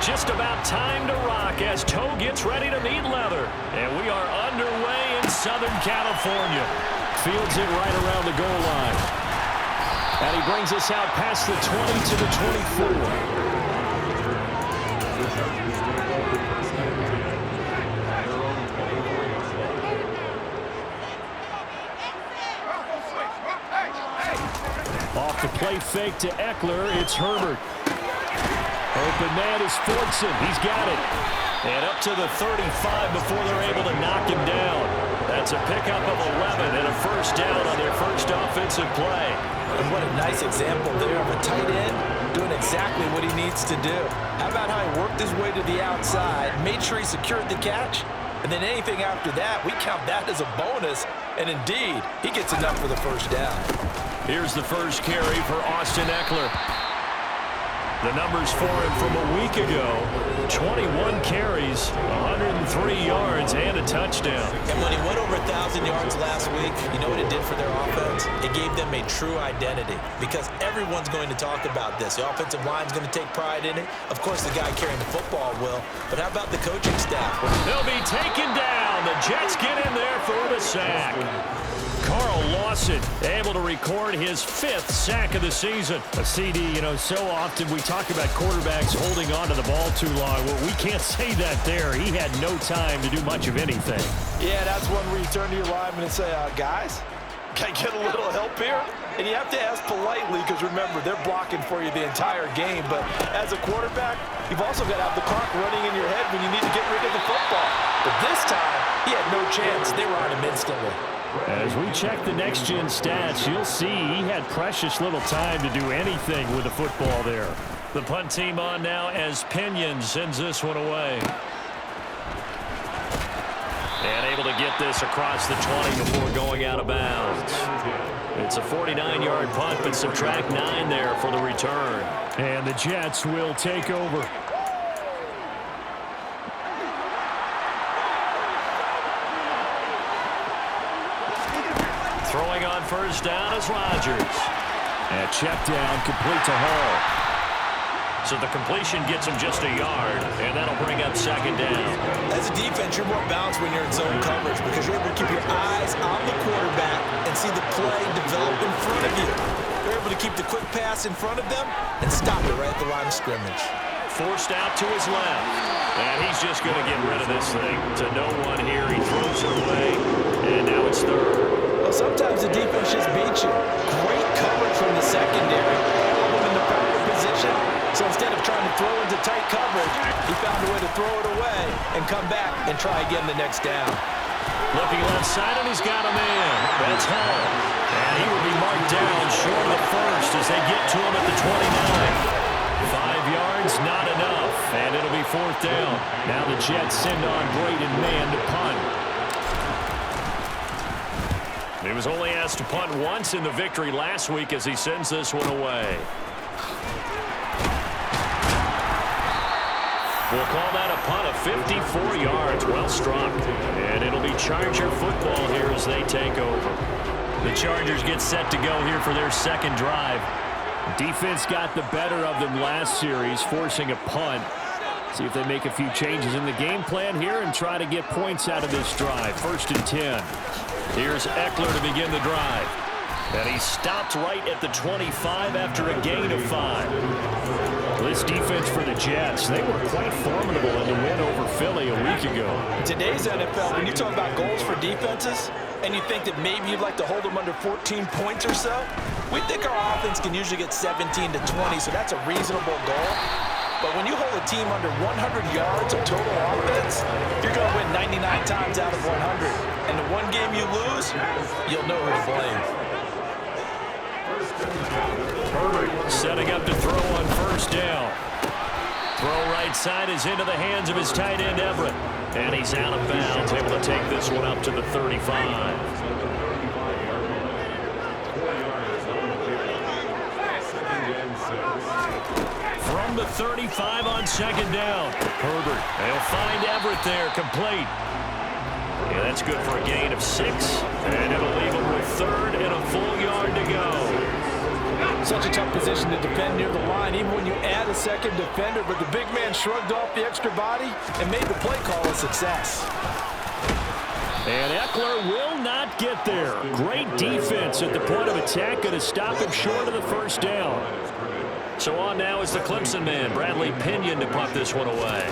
Just about time to rock as toe gets ready to meet leather. And we are underway in Southern California. Fields it right around the goal line. And he brings us out past the 20 to the 24. Off the play fake to Eckler, it's Herbert. Open man is Fortson. He's got it. And up to the 35 before they're able to knock him down. That's a pickup of 11 and a first down on their first offensive play. And what a nice example there of a tight end doing exactly what he needs to do. How about how he worked his way to the outside, made sure he secured the catch, and then anything after that, we count that as a bonus. And indeed, he gets enough for the first down. Here's the first carry for Austin Eckler. The numbers for him from a week ago: 21 carries, 103 yards, and a touchdown. And when he went over 1,000 yards last week, you know what it did for their offense? It gave them a true identity, because everyone's going to talk about this. The offensive line's going to take pride in it. Of course, the guy carrying the football will. But how about the coaching staff? They'll be taken down. The Jets get in there for the sack. Carl Lawson able to record his 5th sack of the season. A CD, so often we talk about quarterbacks holding on to the ball too long. Well, we can't say that there. He had no time to do much of anything. Yeah, that's one where you turn to your lineman and say, guys, can I get a little help here? And you have to ask politely because, remember, they're blocking for you the entire game. But as a quarterback, you've also got to have the clock running in your head when you need to get rid of the football. But this time, he had no chance. They were on him instantly. As we check the next-gen stats, you'll see he had precious little time to do anything with the football there. The punt team on now as Pinion sends this one away. And able to get this across the 20 before going out of bounds. It's a 49-yard punt, but subtract 9 there for the return. And the Jets will take over. Throwing on first down is Rodgers. And check down, complete to Hall. So the completion gets him just a yard, and that'll bring up second down. As a defense, you're more balanced when you're in zone coverage because you're able to keep your eyes on the quarterback and see the play develop in front of you. You're able to keep the quick pass in front of them and stop it right at the line of scrimmage. Forced out to his left. And he's just going to get rid of this thing to no one here. He throws it away, and now it's third. Well, sometimes the defense just beats you. Great coverage from the secondary. All in the proper position. So instead of trying to throw into tight coverage, he found a way to throw it away and come back and try again the next down. Looking left side, and he's got a man. That's Hall. And he will be marked down short of the first as they get to him at the 29. 5 yards, not enough. And it'll be fourth down. Now the Jets send on Braden Mann to punt. He was only asked to punt once in the victory last week as he sends this one away. We'll call that a punt of 54 yards. Well struck. And it'll be Charger football here as they take over. The Chargers get set to go here for their second drive. Defense got the better of them last series, forcing a punt. See if they make a few changes in the game plan here and try to get points out of this drive. 1st and 10. Here's Eckler to begin the drive. And he stopped right at the 25 after a gain of 5. This defense for the Jets, they were quite formidable in the win over Philly a week ago. In today's NFL, when you talk about goals for defenses, and you think that maybe you'd like to hold them under 14 points or so, we think our offense can usually get 17 to 20, so that's a reasonable goal. But when you hold a team under 100 yards of total offense, you're going to win 99 times out of 100. And the one game you lose, you'll know who to blame. Herbert setting up to throw on first down. Throw right side is into the hands of his tight end, Everett. And he's out of bounds, able to take this one up to the 35. From the 35 on second down. Herbert. They'll find Everett there, complete. Yeah, that's good for a gain of 6. And it'll leave him with 3rd and a full yard to go. Such a tough position to defend near the line, even when you add a second defender, but the big man shrugged off the extra body and made the play call a success. And Eckler will not get there. Great defense at the point of attack, going to stop him short of the first down. So on now is the Clemson man, Bradley Pinion, to punt this one away.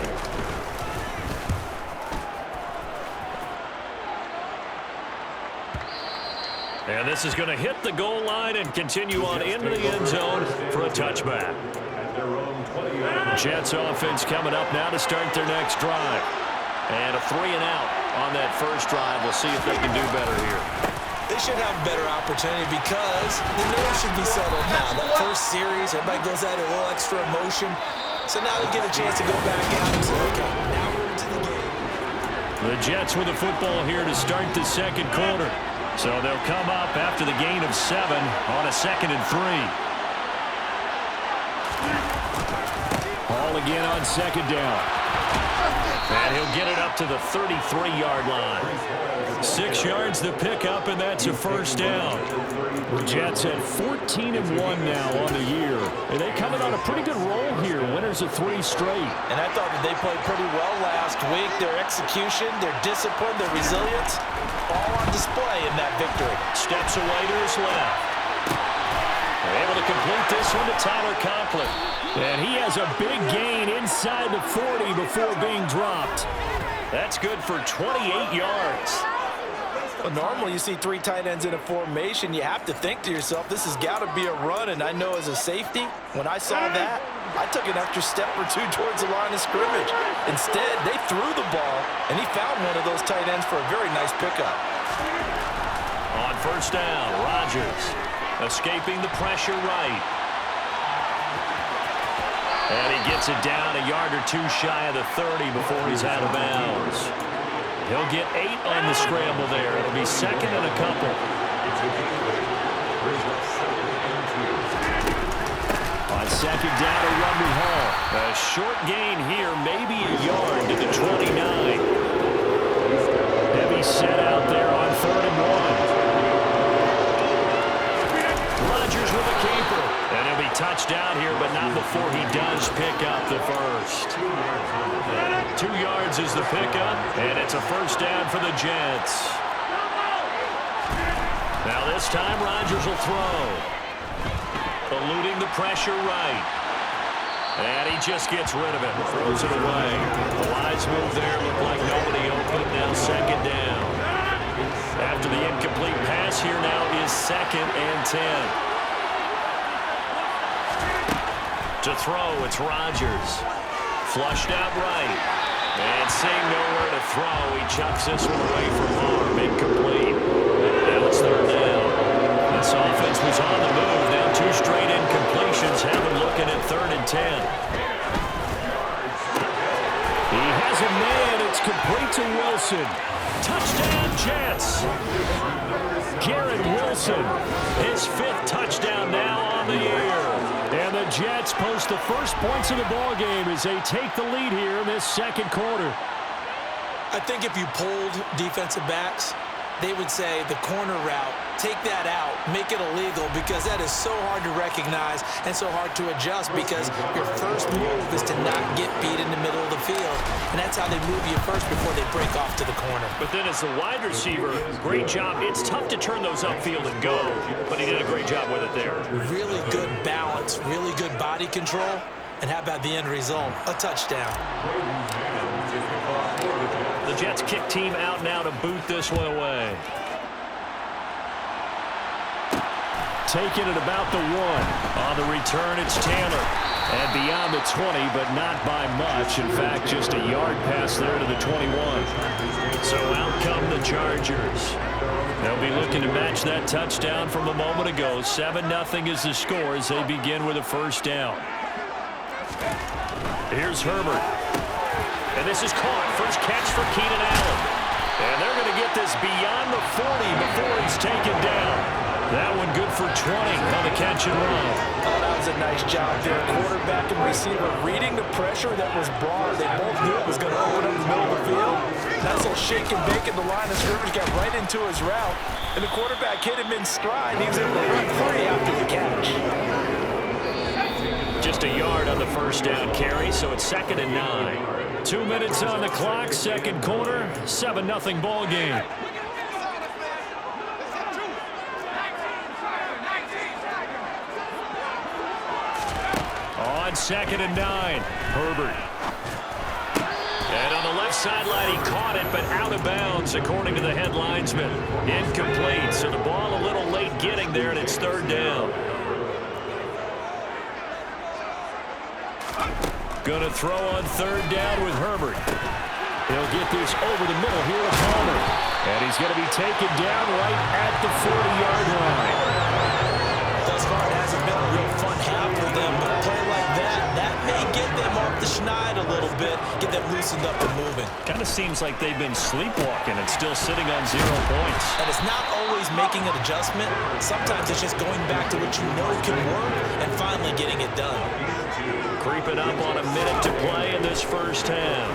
And this is going to hit the goal line and continue on into the end zone for a touchback. Jets offense coming up now to start their next drive. And a 3-and-out on that first drive. We'll see if they can do better here. They should have a better opportunity because the nerves should be settled now. That first series, everybody goes at it a little extra emotion. So now they get a chance to go back out and say, okay, now we're into the game. The Jets with the football here to start the second quarter. So they'll come up after the gain of 7 on a 2nd and 3. Ball again on 2nd down. And he'll get it up to the 33-yard line. 6 yards the pickup, and that's a first down. The Jets at 14-1 now on the year. And they coming on a pretty good roll here. Winners of 3 straight. And I thought that they played pretty well last week. Their execution, their discipline, their resilience, all on display in that victory. Steps away to his left. They're able to complete this one to Tyler Conklin. And he has a big gain inside the 40 before being dropped. That's good for 28 yards. Well, normally you see 3 tight ends in a formation. You have to think to yourself, this has got to be a run. And I know as a safety, when I saw that, I took an extra step or 2 towards the line of scrimmage. Instead, they threw the ball, and he found one of those tight ends for a very nice pickup. On first down, Rodgers escaping the pressure right. And he gets it down a yard or 2 shy of the 30 before he's out of bounds. He'll get 8 on the scramble there. It'll be 2nd and a couple. On 2nd down to Rumble Hall. A short gain here, maybe a yard to the 29. Heavy set out there on 3rd and 1. Rodgers with a keeper. And he'll be touched down here, but not before he does pick up the first. 2 yards is the pickup, and it's a first down for the Jets. Now this time, Rodgers will throw. Eluding the pressure right. And he just gets rid of it and throws it away. The wise move there, looked like nobody open. Now 2nd down. After the incomplete pass, here now is 2nd and 10. To throw, it's Rodgers. Flushed out right. And seeing nowhere to throw, he chucks this one away from harm. Incomplete. Now it's 3rd down. This offense was on the move. Now 2 straight incompletions have him looking at 3rd and 10. He has a man. It's complete to Wilson. Touchdown, Jets. Garrett Wilson, his 5th touchdown now on the year. And the Jets post the first points of the ballgame as they take the lead here in this second quarter. I think if you polled defensive backs, they would say the corner route, take that out, make it illegal, because that is so hard to recognize and so hard to adjust, because your first move is to not get beat in the middle of the field. And that's how they move you first before they break off to the corner. But then as the wide receiver, great job. It's tough to turn those upfield and go, but he did a great job with it there. Really good balance, really good body control. And how about the end result? A touchdown. The Jets kick team out now to boot this one away. Taking it about the 1. On the return, it's Taylor. And beyond the 20, but not by much. In fact, just a yard pass there to the 21. So out come the Chargers. They'll be looking to match that touchdown from a moment ago. 7-0 is the score as they begin with a first down. Here's Herbert. And this is caught. First catch for Keenan Allen. And they're going to get this beyond the 40 before he's taken down. That one good for 20 on the catch and run. Oh, that was a nice job there. Quarterback and receiver reading the pressure that was brought. They both knew it was going to open up the middle of the field. Nice little shake and bake at the line of scrimmage. Got right into his route. And the quarterback hit him in stride. He was able to run free after the catch. first down carry, so it's 2nd and 9. 2 minutes on the clock, second quarter, 7-0 ball game. On 2nd and 9, Herbert. And on the left sideline, he caught it, but out of bounds, according to the head linesman. Incomplete, so the ball a little late getting there, and it's 3rd down. Going to throw on 3rd down with Herbert. He'll get this over the middle here to Palmer. And he's going to be taken down right at the 40-yard line. Thus far, it hasn't been a real fun half for them, but a play like that may get them off the schneid a little bit, get them loosened up and moving. Kind of seems like they've been sleepwalking and still sitting on 0 points. And it's not always making an adjustment. Sometimes it's just going back to what you know can work and finally getting it done. Creeping up on a minute to play in this first half.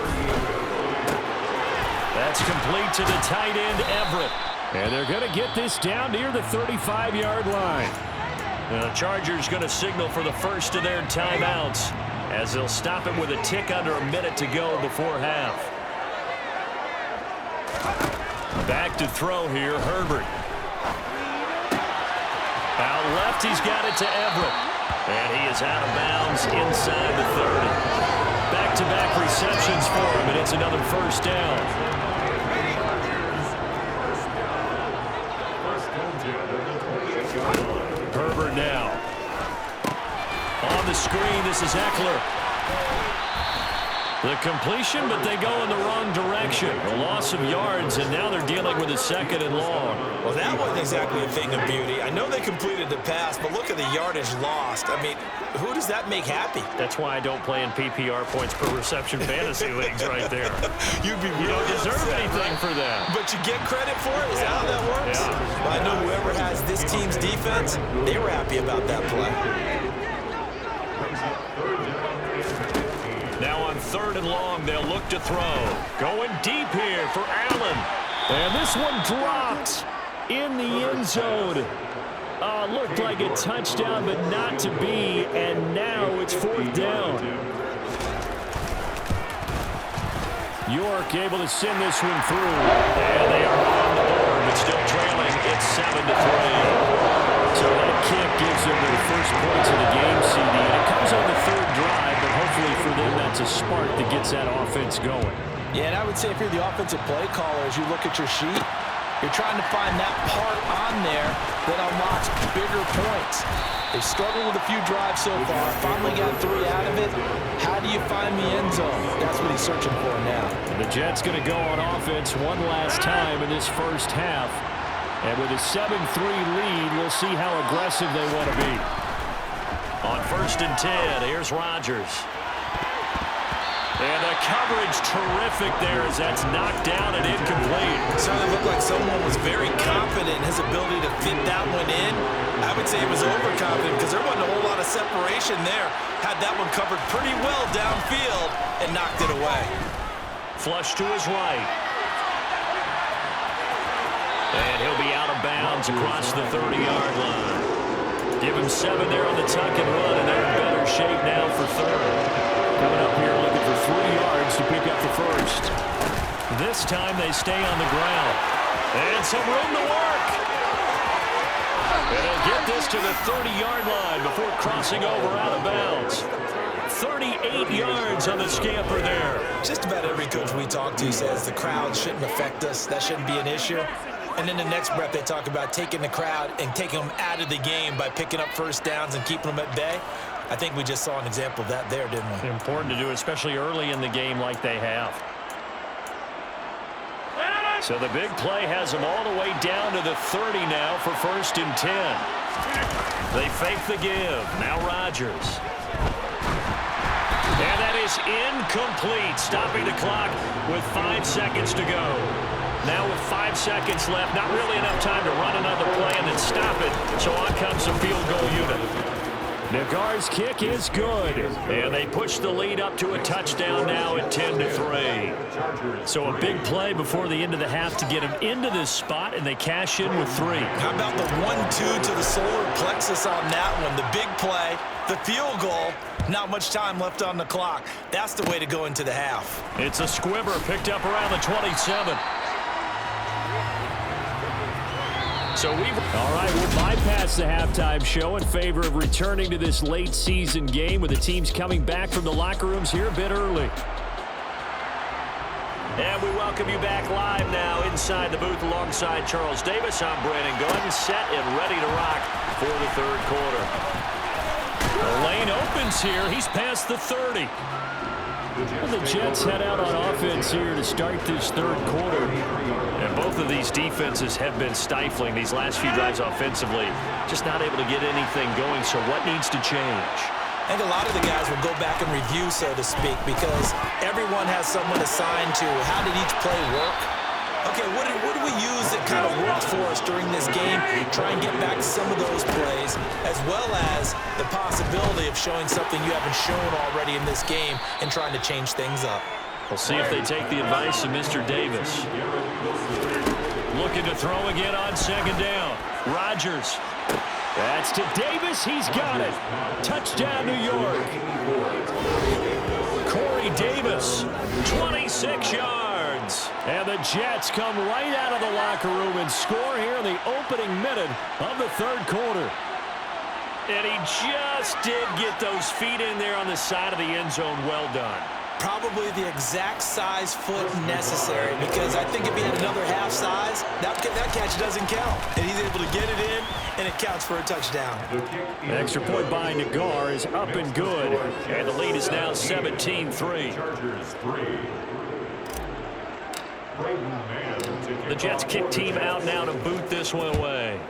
That's complete to the tight end, Everett. And they're going to get this down near the 35-yard line. The Chargers going to signal for the first of their timeouts as they'll stop it with a tick under a minute to go before half. Back to throw here, Herbert. Out left, he's got it to Everett. And he is out of bounds inside the 30. Back-to-back receptions for him, and it's another first down. Herbert now. On the screen, this is Eckler. The completion, but they go in the wrong direction. A loss of yards, and now they're dealing with a 2nd and long. Well, that wasn't exactly a thing of beauty. I know they completed the pass, but look at the yardage lost. I mean, who does that make happy? That's why I don't play in PPR points per reception fantasy leagues right there. You don't deserve anything for that. But you get credit for it? Is that how that works? Yeah. Well, I know whoever has this team's defense, they were happy about that play. Now on 3rd and long, they'll look to throw. Going deep here for Allen. And this one dropped in the end zone. Looked like a touchdown, but not to be. And now it's 4th down. York able to send this one through. And they are on the board, but still trailing. It's 7-3. So that kick gives them their first points of the game, CD. And it comes on the 3rd drive, but hopefully for them that's a spark that gets that offense going. Yeah, and I would say if you're the offensive play caller, as you look at your sheet, you're trying to find that part on there that unlocks bigger points. They've struggled with a few drives so far. Finally got 3 out of it. How do you find the end zone? That's what he's searching for now. The Jets going to go on offense one last time in this first half. And with a 7-3 lead, we'll see how aggressive they want to be. On 1st and 10, here's Rodgers. And the coverage terrific there as that's knocked down and incomplete. It certainly looked like someone was very confident in his ability to fit that one in. I would say he was overconfident because there wasn't a whole lot of separation there. Had that one covered pretty well downfield and knocked it away. Flush to his right. And he'll be out of bounds across the 30-yard line. Give him 7 there on the tuck and run, and they're in better shape now for 3rd. Coming up here looking for 3 yards to pick up the first. This time they stay on the ground. And some room to work. And he'll get this to the 30-yard line before crossing over out of bounds. 38 yards on the scamper there. Just about every coach we talk to says the crowd shouldn't affect us. That shouldn't be an issue. And in the next breath, they talk about taking the crowd and taking them out of the game by picking up first downs and keeping them at bay. I think we just saw an example of that there, didn't we? Important to do, especially early in the game like they have. So the big play has them all the way down to the 30 now for 1st and 10. They fake the give. Now Rodgers. And that is incomplete, stopping the clock with 5 seconds to go. Now with 5 seconds left, not really enough time to run another play and then stop it. So on comes the field goal unit. Nagar's kick is good. And they push the lead up to a touchdown now at 10-3. So a big play before the end of the half to get them into this spot, and they cash in with 3. How about the 1-2 to the solar plexus on that one? The big play, the field goal, not much time left on the clock. That's the way to go into the half. It's a squibber picked up around the 27. So all right, we'll bypass the halftime show in favor of returning to this late season game with the teams coming back from the locker rooms here a bit early. And we welcome you back live now inside the booth alongside Charles Davis. I'm Brandon Gunn, set and ready to rock for the third quarter. The lane opens here. He's past the 30. Well, the Jets head out on offense here to start this third quarter. And both of these defenses have been stifling these last few drives offensively. Just not able to get anything going, so what needs to change? I think a lot of the guys will go back and review, so to speak, because everyone has someone assigned to how did each play work. Okay, what do we use that kind of worked for us during this game? Try and get back some of those plays, as well as the possibility of showing something you haven't shown already in this game and trying to change things up. We'll see if they take the advice of Mr. Davis. Looking to throw again on second down. Rodgers. That's to Davis. He's got it. Touchdown, New York. Corey Davis, 26 yards. And the Jets come right out of the locker room and score here in the opening minute of the third quarter. And he just did get those feet in there on the side of the end zone. Well done. Probably the exact size foot necessary, because I think if he had another half size, that catch doesn't count. And he's able to get it in, and it counts for a touchdown. The extra point by Nagar is up and good. And the lead is now 17-3. The Jets kick team out now to boot this one away.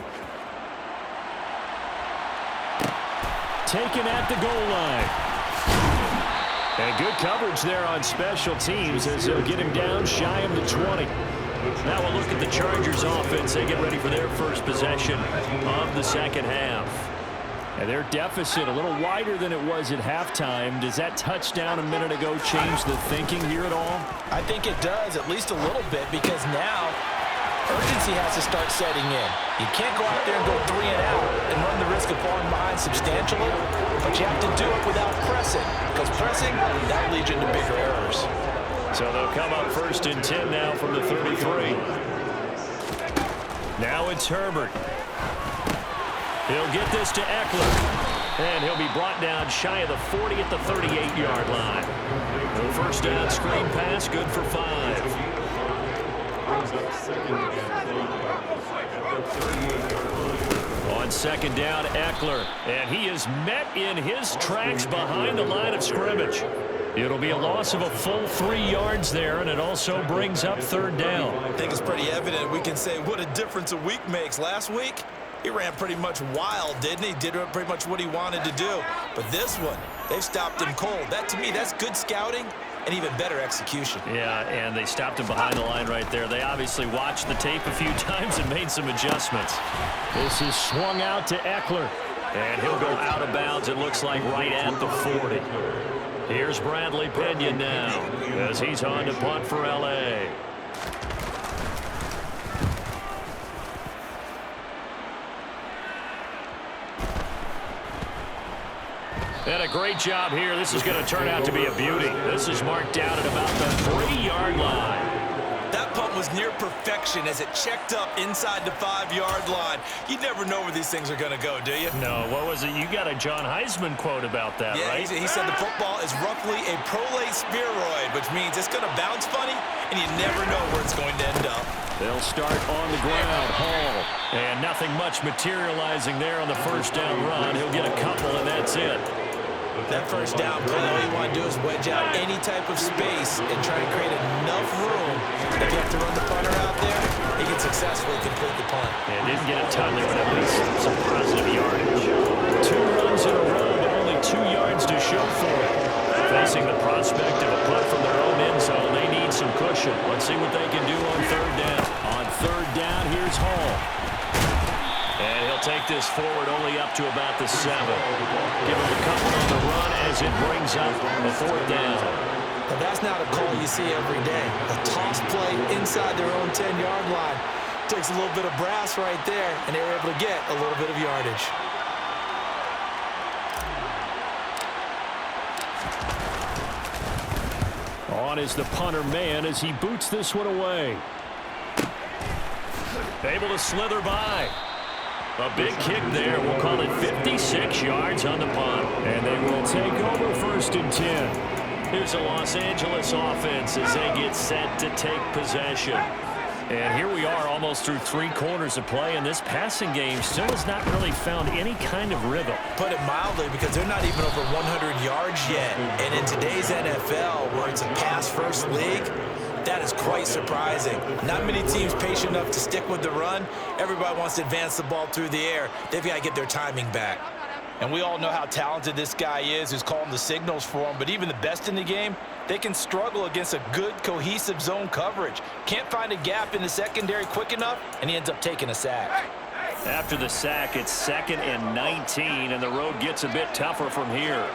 Taken at the goal line. And good coverage there on special teams as they'll get him down shy of the 20. Now we'll look at the Chargers offense. They get ready for their first possession of the second half. And their deficit a little wider than it was at halftime. Does that touchdown a minute ago change the thinking here at all? I think it does, at least a little bit, because now urgency has to start setting in. You can't go out there and go 3 and out and run the risk of falling behind substantially, but you have to do it without pressing, because pressing, that leads you into bigger errors. So they'll come up 1st and 10 now from the 33. Now it's Herbert. He'll get this to Eckler, and he'll be brought down shy of the 40 at the 38-yard line. No first down screen pass, good for 5. On second down, Eckler, and he is met in his tracks behind the line of scrimmage. It'll be a loss of a full 3 yards there, and it also brings up 3rd down. I think it's pretty evident. We can say what a difference a week makes. Last week, he ran pretty much wild, didn't he? Did pretty much what he wanted to do. But this one, they've stopped him cold. That, to me, that's good scouting and even better execution. Yeah, and they stopped him behind the line right there. They obviously watched the tape a few times and made some adjustments. This is swung out to Eckler, and he'll go out of bounds, it looks like, right at the 40. Here's Bradley Pena now as he's on to punt for L.A. And a great job here. This is going to turn out to be a beauty. This is marked down at about the 3-yard line. That punt was near perfection as it checked up inside the 5-yard line. You never know where these things are going to go, do you? No, what was it? You got a John Heisman quote about that, yeah, right? He said the football is roughly a prolate spheroid, which means it's going to bounce funny, and you never know where it's going to end up. They'll start on the ground. Hall. And nothing much materializing there on the first down run. He'll get a couple, and that's it. That first down play, all you want to do is wedge out any type of space and try to create enough room. If you have to run the punter out there, he can successfully complete the punt. And didn't get a ton there, but at least some positive yardage. 2 runs in a row, but only 2 yards to show for it. Facing the prospect of a punt from their own end zone, they need some cushion. Let's see what they can do on 3rd down. On 3rd down, here's Hall. And he'll take this forward only up to about the 7. Give him brings up a 4th down. But that's not a call you see every day. A toss play inside their own 10-yard line. Takes a little bit of brass right there, and they were able to get a little bit of yardage. On is the punter man as he boots this one away. Able to slither by. A big kick there. We'll call it 56 yards on the punt. And they will take over 1st and 10. Here's the Los Angeles offense as they get set to take possession. And here we are almost through 3 quarters of play, and this passing game still has not really found any kind of rhythm. Put it mildly, because they're not even over 100 yards yet. And in today's NFL, where it's a pass-first league, that is quite surprising. Not many teams patient enough to stick with the run. Everybody wants to advance the ball through the air. They've got to get their timing back. And we all know how talented this guy is who's calling the signals for him. But even the best in the game, they can struggle against a good, cohesive zone coverage. Can't find a gap in the secondary quick enough, and he ends up taking a sack. After the sack, it's 2nd and 19, and the road gets a bit tougher from here.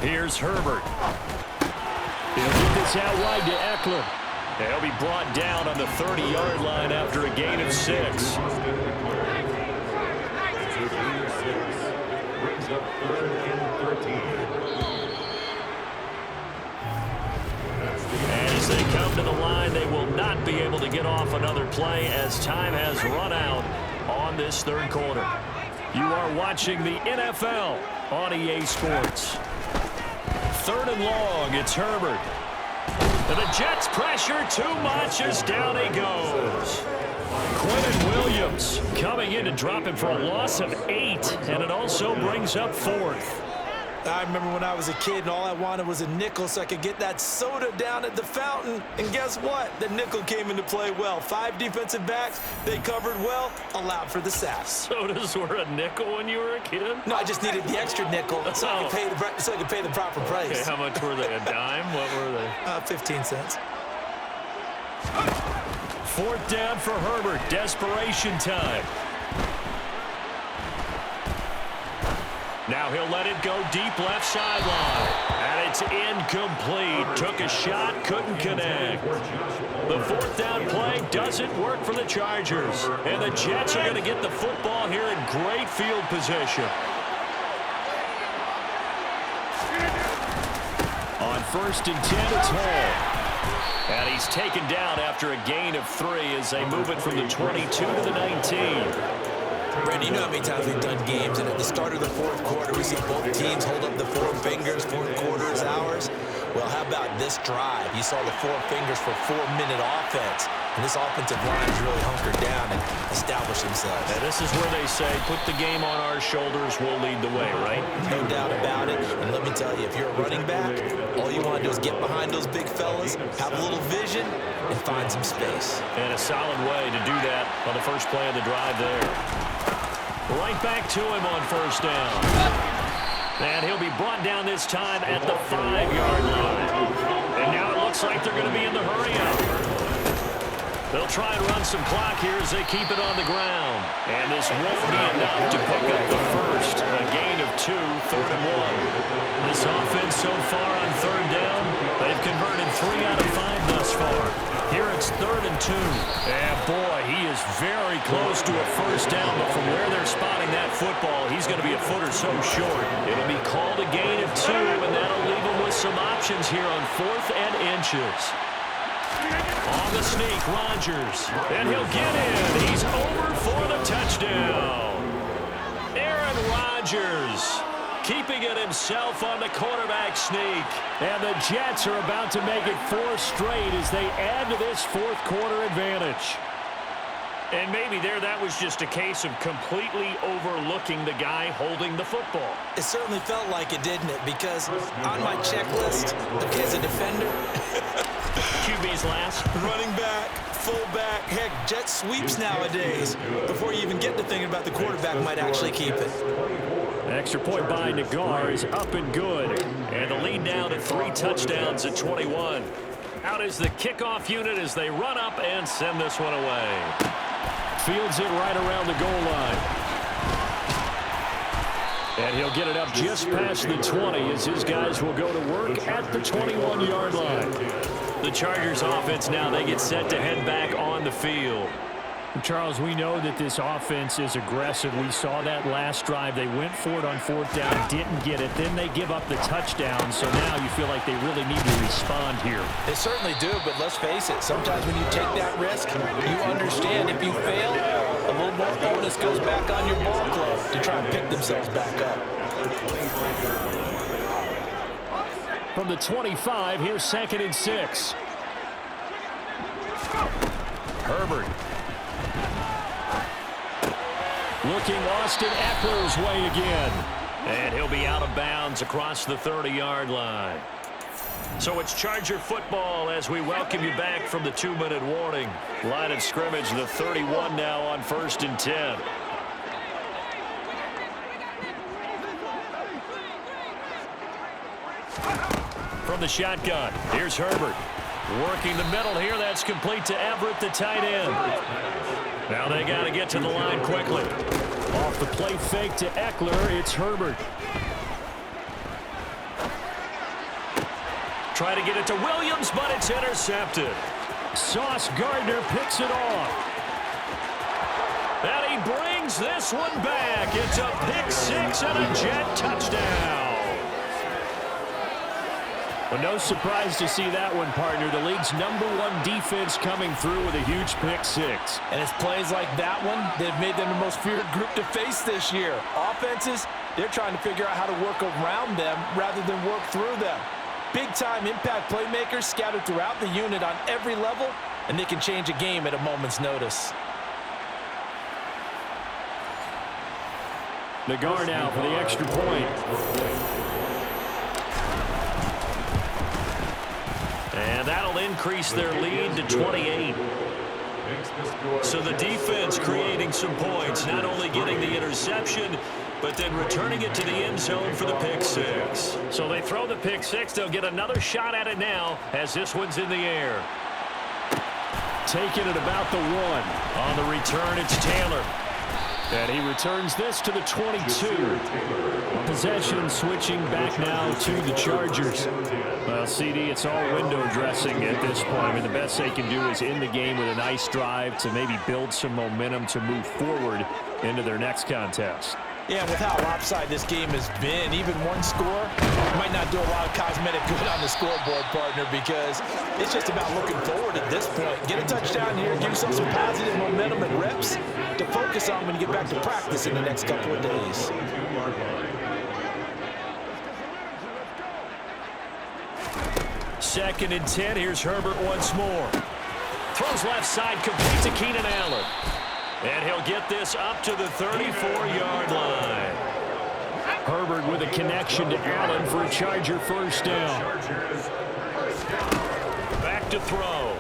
Here's Herbert. He'll get this out wide to Eckler. He'll be brought down on the 30-yard line after a gain of 6. And as they come to the line, they will not be able to get off another play as time has run out on this 3rd quarter. You are watching the NFL on EA Sports. 3rd and long, it's Herbert. And the Jets pressure too much as down he goes. Quentin Williams coming in to drop him for a loss of 8, and it also brings up 4th. I remember when I was a kid and all I wanted was a nickel so I could get that soda down at the fountain. And guess what? The nickel came into play well. 5 defensive backs, they covered well, allowed for the sacks. Sodas were a nickel when you were a kid? No, I just needed the extra nickel so I could pay the proper price. Okay, how much were they? A dime? What were they? 15 cents. 4th down for Herbert. Desperation time. Now he'll let it go deep left sideline. And it's incomplete. Took a shot, couldn't connect. The 4th down play doesn't work for the Chargers. And the Jets are going to get the football here in great field position. On 1st and 10, it's Hall. And he's taken down after a gain of 3 as they move it from the 22 to the 19. Randy, you know how many times we've done games, and at the start of the 4th quarter, we see both teams hold up the 4 fingers, 4th quarter is ours. Well, how about this drive? You saw the 4 fingers for 4-minute offense, and this offensive line is really hunkered down and established themselves. And this is where they say, put the game on our shoulders, we'll lead the way, right? No doubt about it. And let me tell you, if you're a running back, all you want to do is get behind those big fellas, have a little vision, and find some space. And a solid way to do that on the first play of the drive there. Right back to him on 1st down. And he'll be brought down this time at the 5-yard line. And now it looks like they're going to be in the hurry-up. They'll try and run some clock here as they keep it on the ground. And this won't be enough to pick up the first. A gain of 2, 3rd and 1. This offense so far on 3rd down, they've converted 3 out of 5 thus far. Here it's 3rd and 2. And boy, he is very close to a 1st down, but from where they're spotting that football, he's going to be a foot or so short. It'll be called a gain of 2, and that'll leave him with some options here on 4th and inches. On the sneak, Rodgers, and he'll get in. He's over for the touchdown. Aaron Rodgers keeping it himself on the quarterback sneak. And the Jets are about to make it 4 straight as they add to this 4th quarter advantage. And maybe that was just a case of completely overlooking the guy holding the football. It certainly felt like it, didn't it? Because on my checklist, as a defender, QB's last. Running back, fullback, heck, jet sweeps nowadays. Before you even get to thinking about the quarterback might actually keep it. Extra point by Nagar is up and good. And the lead now to 3 touchdowns at 21. Out is the kickoff unit as they run up and send this one away. Fields it right around the goal line. And he'll get it up just past the 20 as his guys will go to work at the 21-yard line. The Chargers offense now, they get set to head back on the field. Charles, we know that this offense is aggressive. We saw that last drive. They went for it on 4th down, didn't get it. Then they give up the touchdown. So now you feel like they really need to respond here. They certainly do, but let's face it. Sometimes when you take that risk, you understand if you fail, a little more bonus goes back on your ball club to try and pick themselves back up. From the 25, here's 2nd and 6. Herbert. Looking Austin Eckler's way again. And he'll be out of bounds across the 30-yard line. So it's Charger football as we welcome you back from the 2-minute warning. Line of scrimmage, the 31 now on 1st and 10. From the shotgun, here's Herbert. Working the middle here, that's complete to Everett, the tight end. Now they got to get to the line quickly. Off the play fake to Eckler, it's Herbert. Try to get it to Williams, but it's intercepted. Sauce Gardner picks it off. And he brings this one back. It's a pick 6 and a Jet touchdown. Well, no surprise to see that one, partner. The league's #1 defense coming through with a huge pick 6. And it's plays like that one that have made them the most feared group to face this year. Offenses, they're trying to figure out how to work around them rather than work through them. Big-time impact playmakers scattered throughout the unit on every level, and they can change a game at a moment's notice. Nagar now for the extra point. And that'll increase their lead to 28. So the defense creating some points, not only getting the interception, but then returning it to the end zone for the pick 6. So they throw the pick 6. They'll get another shot at it now as this one's in the air. Taking it about the 1. On the return, it's Taylor. And he returns this to the 22. Possession switching back now to the Chargers. Well, CD, it's all window dressing at this point. I mean, the best they can do is end the game with a nice drive to maybe build some momentum to move forward into their next contest. Yeah, with how lopsided this game has been, even one score might not do a lot of cosmetic good on the scoreboard, partner, because it's just about looking forward at this point. Get a touchdown here, give yourself some positive momentum and reps to focus on when you get back to practice in the next couple of days. Second and 10. Here's Herbert once more. Throws left side, complete to Keenan Allen. And he'll get this up to the 34-yard line. Herbert with a connection to Allen for a Charger first down. Back to throw.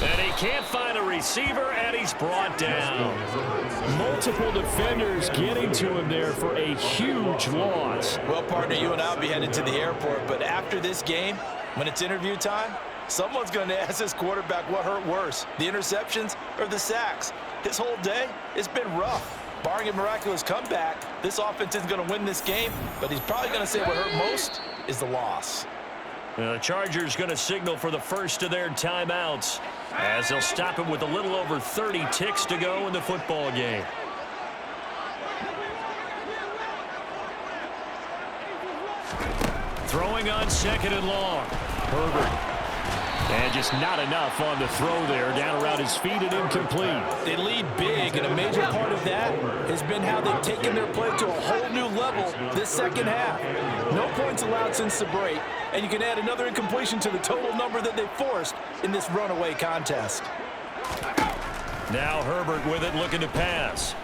And he can't find a receiver, and he's brought down. Multiple defenders getting to him there for a huge loss. Well, partner, you and I will be headed to the airport, but after this game, when it's interview time, someone's going to ask this quarterback what hurt worse, the interceptions or the sacks. His whole day, it's been rough. Barring a miraculous comeback, this offense isn't going to win this game, but he's probably going to say what hurt most is the loss. The Chargers going to signal for the first of their timeouts as they'll stop him with a little over 30 ticks to go in the football game. Throwing on 2nd and long. Herbert. And just not enough on the throw there. Down around his feet and incomplete. They lead big, and a major part of that has been how they've taken their play to a whole new level this second half. No points allowed since the break, and you can add another incompletion to the total number that they forced in this runaway contest. Now Herbert with it, looking to pass.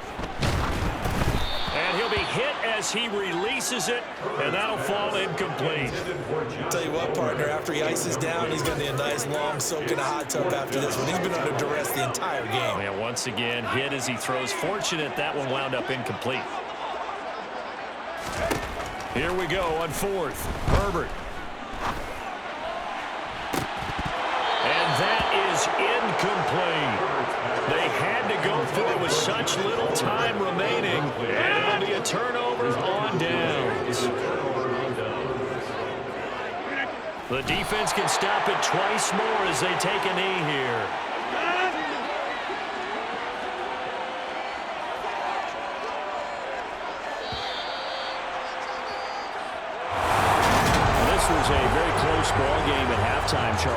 And he'll be hit as he releases it, and that'll fall incomplete. I'll tell you what, partner, after he ices down, he's going to need a nice long soak in a hot tub after this one. He's been under duress the entire game. And once again, hit as he throws. Fortunate that one wound up incomplete. Here we go on 4th. Herbert. And that is incomplete. They had to go for it with such little time a turnover on downs. The defense can stop it twice more as they take a knee here. This was a very close ball game at halftime, Charles.